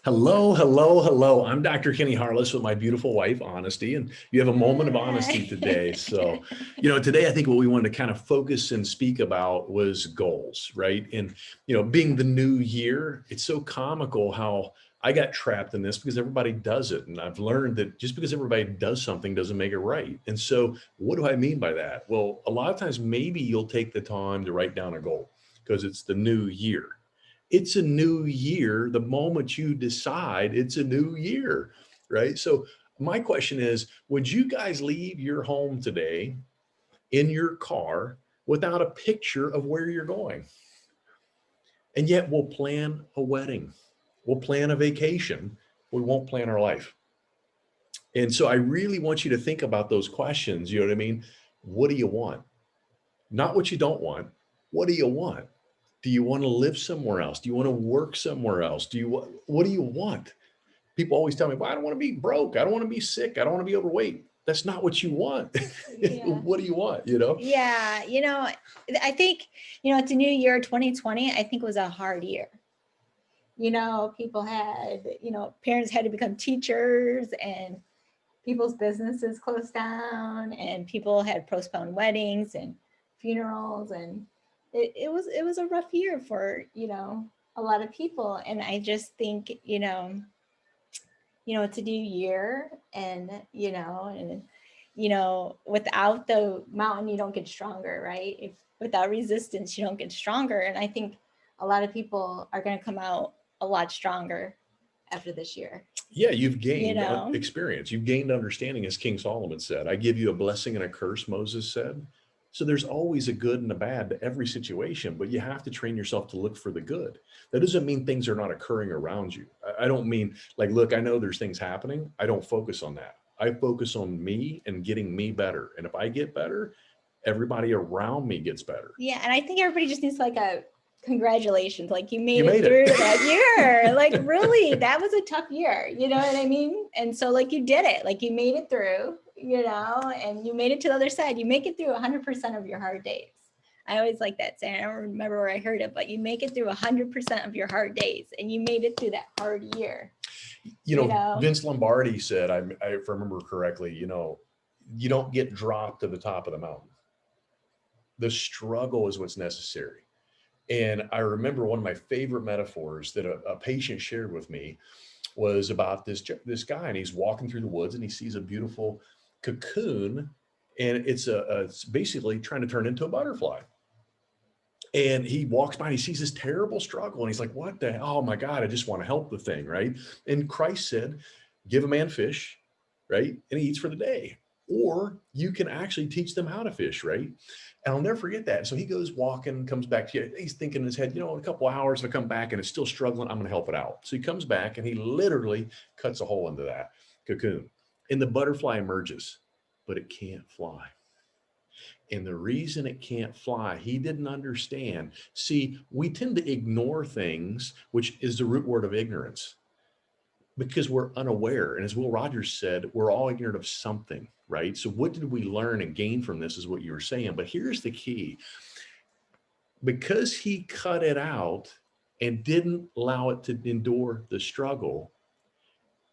Hello, hello, hello. I'm Dr. Kenny Harless with my beautiful wife, Honesty, and you have a moment of honesty today. Hi. Today I think what we wanted to kind of focus and speak about was goals, right? And, being the new year, it's so comical how I got trapped in this because everybody does it. And I've learned that just because everybody does something doesn't make it right. And so, what do I mean by that? Well, a lot of times maybe you'll take the time to write down a goal because it's the new year. It's a new year the moment you decide it's a new year, right? So my question is, would you guys leave your home today in your car without a picture of where you're going? And yet we'll plan a wedding, we'll plan a vacation, we won't plan our life. And so I really want you to think about those questions. You know what I mean? What do you want? Not what you don't want. What do you want? Do you want to live somewhere else? Do you want to work somewhere else? What do you want? People always tell me, well, I don't want to be broke. I don't want to be sick. I don't want to be overweight. That's not what you want. Yeah. What do you want? You know? Yeah. I think, it's a new year, 2020, I think was a hard year. People had, parents had to become teachers and people's businesses closed down and people had postponed weddings and funerals. And it was a rough year for, a lot of people. And I just think, it's a new year and without the mountain you don't get stronger, right? If without resistance you don't get stronger. And I think a lot of people are going to come out a lot stronger after this year. Yeah, you've you gained know experience. You've gained understanding, as King Solomon said. I give you a blessing and a curse, Moses said. So there's always a good and a bad to every situation, but you have to train yourself to look for the good. That doesn't mean things are not occurring around you. I don't mean like, look, I know there's things happening. I don't focus on that. I focus on me and getting me better. And if I get better, everybody around me gets better. yeah, and I think everybody just needs like a congratulations, like you You made it made it. through that year. Like really, that was a tough year, you know what I mean? And so like you did it, like you made it through, and you made it to the other side. You make it through 100% of your hard days. I always like that saying. I don't remember where I heard it, but you make it through 100% of your hard days, and you made it through that hard year. Vince Lombardi said, if I remember correctly, you don't get dropped to the top of the mountain. The struggle is what's necessary. And I remember one of my favorite metaphors that a patient shared with me was about this guy, and he's walking through the woods and he sees a beautiful cocoon, and it's basically trying to turn into a butterfly. And he walks by and he sees this terrible struggle, and he's like, "What the? Oh my God! I just want to help the thing, right?" And Christ said, "Give a man fish, right, and he eats for the day." Or you can actually teach them how to fish, right? And I'll never forget that. So he goes walking, comes back. He's thinking in his head, in a couple of hours, if I come back and it's still struggling, I'm going to help it out. So he comes back and he literally cuts a hole into that cocoon. And the butterfly emerges, but it can't fly. And the reason it can't fly, he didn't understand. See, we tend to ignore things, which is the root word of ignorance, because we're unaware. And as Will Rogers said, we're all ignorant of something, right? So what did we learn and gain from this is what you were saying. But here's the key. Because he cut it out and didn't allow it to endure the struggle,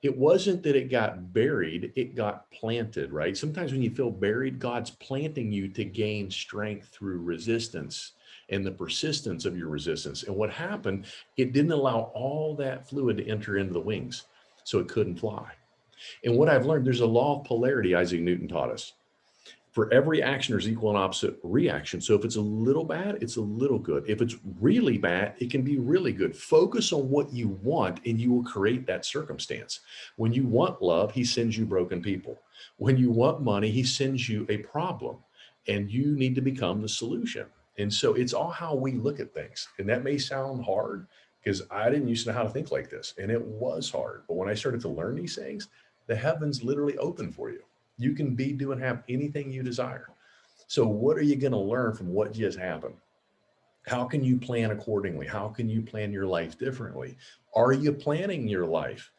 it wasn't that it got buried, it got planted, right? Sometimes when you feel buried, God's planting you to gain strength through resistance and the persistence of your resistance. And what happened, it didn't allow all that fluid to enter into the wings, so it couldn't fly. And what I've learned, there's a law of polarity Isaac Newton taught us. For every action, there's equal and opposite reaction. So if it's a little bad, it's a little good. If it's really bad, it can be really good. Focus on what you want and you will create that circumstance. When you want love, he sends you broken people. When you want money, he sends you a problem and you need to become the solution. And so it's all how we look at things. And that may sound hard because I didn't used to know how to think like this. And it was hard. But when I started to learn these things, the heavens literally open for you. You can be, do, and have anything you desire. So what are you going to learn from what just happened? How can you plan accordingly? How can you plan your life differently? Are you planning your life?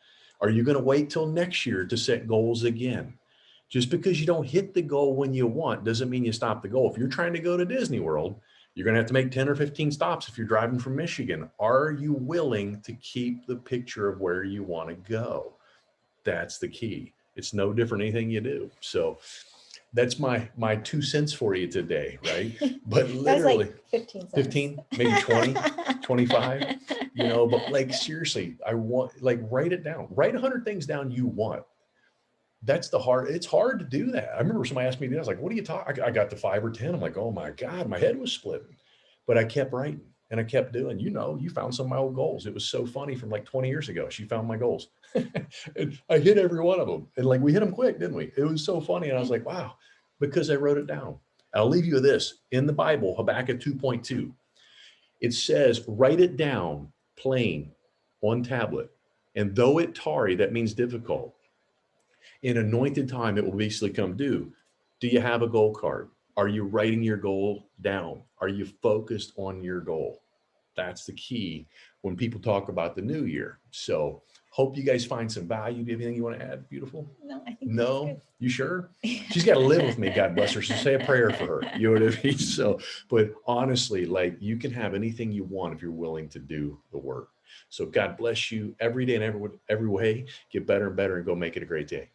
Are you going to wait till next year to set goals again? Just because you don't hit the goal when you want doesn't mean you stop the goal. If you're trying to go to Disney World, You're going to have to make 10 or 15 stops if you're driving from Michigan. Are you willing to keep the picture of where you want to go? That's the key. It's no different than anything you do. So that's my 2 cents for you today, right? But That was literally like 15 cents. 15, maybe 20, 25, you know, but like seriously, I want, like, write it down. Write 100 things down you want. That's the hard, it's hard to do that. I remember somebody asked me, I was like, what are you talking? I got to 5 or 10. I'm like, oh my God, my head was splitting. But I kept writing and I kept doing, you know, you found some of my old goals. It was so funny from like 20 years ago. She found my goals. And I hit every one of them. And like we hit them quick, didn't we? It was so funny. And I was like, wow, because I wrote it down. I'll leave you with this. In the Bible, Habakkuk 2.2, it says, write it down plain on tablet. And though it tarry, that means difficult. In anointed time, it will basically come due. Do you have a goal card? Are you writing your goal down? Are you focused on your goal? That's the key when people talk about the new year. So hope you guys find some value. Do you have anything you want to add? Beautiful? No, I think No, you sure? She's got to live with me, God bless her. So say a prayer for her. You know what I mean? So, but honestly, like, you can have anything you want if you're willing to do the work. So God bless you every day and every way. Get better and better and go make it a great day.